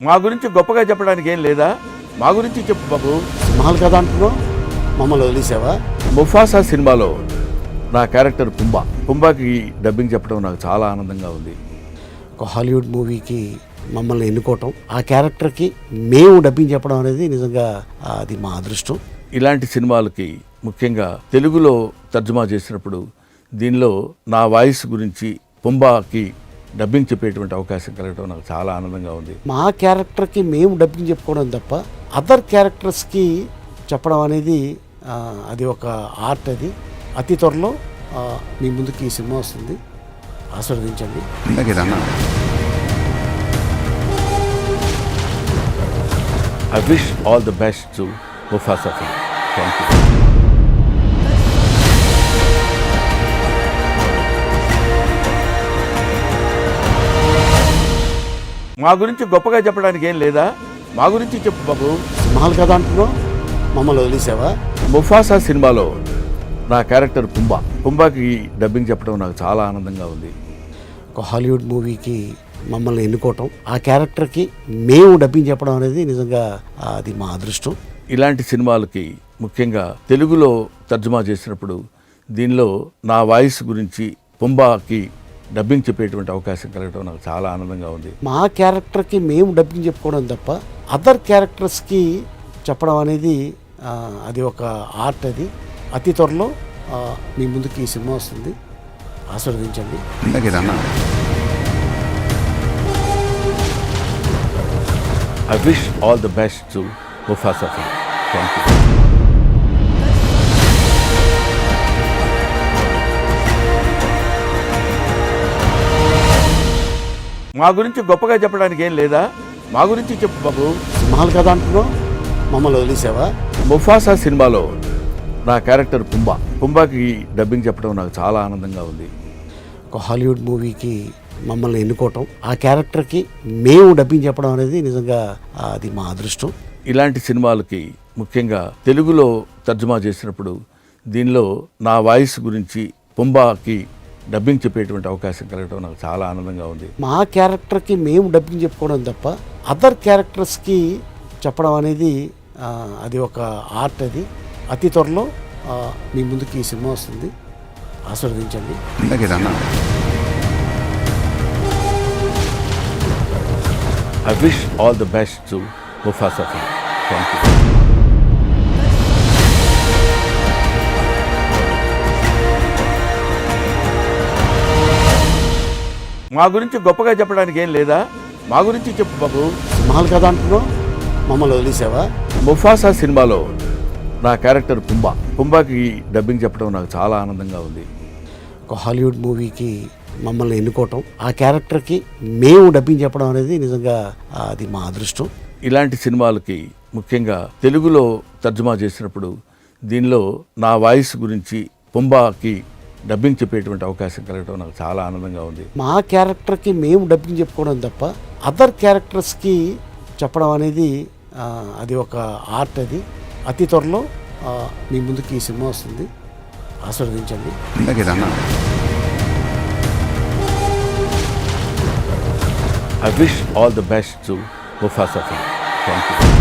మా గురించి గొప్పగా చెప్పడానికి ఏం లేదా? మా గురించి చెప్పు బాబు. మహల్ కథ అంటున్నావు, మమ్మల్ని వదిలేసావా? ముఫాసా సినిమాలో నా క్యారెక్టర్ పుంబాకి డబ్బింగ్ చెప్పడం నాకు చాలా ఆనందంగా ఉంది. ఒక హాలీవుడ్ మూవీకి మమ్మల్ని ఎన్నుకోవటం, ఆ క్యారెక్టర్కి మేము డబ్బింగ్ చెప్పడం అనేది నిజంగా అది మా అదృష్టం. ఇలాంటి సినిమాలకి ముఖ్యంగా తెలుగులో తర్జుమా చేసినప్పుడు దీనిలో నా వాయిస్ గురించి పుంబాకి డబ్బింగ్ చెప్పేటువంటి అవకాశం కలగడం నాకు చాలా ఆనందంగా ఉంది. మా క్యారెక్టర్కి మేము డబ్బింగ్ చెప్పుకోవడం తప్ప అదర్ క్యారెక్టర్స్కి చెప్పడం అనేది అది ఒక ఆర్ట్. అది అతి త్వరలో మీ ముందుకి ఈ సినిమా వస్తుంది, ఆశీర్వదించండి. I wish all the best to Mufasa film. Thank you. మా గురించి గొప్పగా చెప్పడానికి ఏం లేదా? మా గురించి చెప్పు బాబు. మహల్ కథ అంటున్నావు, మమ్మల్ని వదిలేసావా? ముఫాసా సినిమాలో నా క్యారెక్టర్ పుంబాకి డబ్బింగ్ చెప్పడం నాకు చాలా ఆనందంగా ఉంది. ఒక హాలీవుడ్ మూవీకి మమ్మల్ని ఎన్నుకోవటం, ఆ క్యారెక్టర్కి మేము డబ్బింగ్ చెప్పడం అనేది నిజంగా అది మా అదృష్టం. ఇలాంటి సినిమాలకి ముఖ్యంగా తెలుగులో తర్జుమా చేసినప్పుడు దీనిలో నా వాయిస్ గురించి పుంబాకి డబ్బింగ్ చెప్పేటువంటి అవకాశం కలగడం నాకు చాలా ఆనందంగా ఉంది. మా క్యారెక్టర్కి మేము డబ్బింగ్ చెప్పుకోవడం తప్ప అదర్ క్యారెక్టర్స్కి చెప్పడం అనేది అది ఒక ఆర్ట్. అది అతి త్వరలో మీ ముందుకి ఈ సినిమా వస్తుంది, ఆశీర్వదించండి. I wish all the best to Mufasa film. Thank you. మా గురించి గొప్పగా చెప్పడానికి ఏం లేదా? మా గురించి చెప్పు బాబు. మహల్ కథ అంటున్నావు, మమ్మల్ని వదిలేసావా? ముఫాసా సినిమాలో నా క్యారెక్టర్ పుంబాకి డబ్బింగ్ చెప్పడం నాకు చాలా ఆనందంగా ఉంది. ఒక హాలీవుడ్ మూవీకి మమ్మల్ని ఎన్నుకోవటం, ఆ క్యారెక్టర్కి మేము డబ్బింగ్ చెప్పడం అనేది నిజంగా అది మా అదృష్టం. ఇలాంటి సినిమాలకి ముఖ్యంగా తెలుగులో తర్జుమా చేసినప్పుడు దీనిలో నా వాయిస్ గురించి పుంబాకి డబ్బింగ్ చెప్పేటువంటి అవకాశం కలగడం నాకు చాలా ఆనందంగా ఉంది. మా క్యారెక్టర్కి మేము డబ్బింగ్ చెప్పుకోవడం తప్ప అదర్ క్యారెక్టర్స్కి చెప్పడం అనేది అది ఒక ఆర్ట్. అది అతి త్వరలో మీ ముందుకి ఈ సినిమా వస్తుంది, ఆశీర్వదించండి. I wish all the best to Mufasa film. Thank you. మా గురించి గొప్పగా చెప్పడానికి ఏం లేదా? మా గురించి చెప్పు బాబు. మహల్ కథ అంటున్నావు, మమ్మల్ని వదిలేసావా? ముఫాసా సినిమాలో నా క్యారెక్టర్ పుంబాకి డబ్బింగ్ చెప్పడం నాకు చాలా ఆనందంగా ఉంది. ఒక హాలీవుడ్ మూవీకి మమ్మల్ని ఎన్నుకోవటం, ఆ క్యారెక్టర్కి మేము డబ్బింగ్ చెప్పడం అనేది నిజంగా అది మా అదృష్టం. ఇలాంటి సినిమాలకి ముఖ్యంగా తెలుగులో తర్జుమా చేసినప్పుడు దీనిలో నా వాయిస్ గురించి పుంబాకి డబ్బింగ్ చెప్పేటువంటి అవకాశం కలగడం నాకు చాలా ఆనందంగా ఉంది. మా క్యారెక్టర్కి మేము డబ్బింగ్ చెప్పుకోవడం తప్ప అదర్ క్యారెక్టర్స్కి చెప్పడం అనేది అది ఒక ఆర్ట్. అది అతి త్వరలో మీ ముందుకి ఈ సినిమా వస్తుంది, ఆశీర్వదించండి. I wish all the best to Mufasa film. Thank you.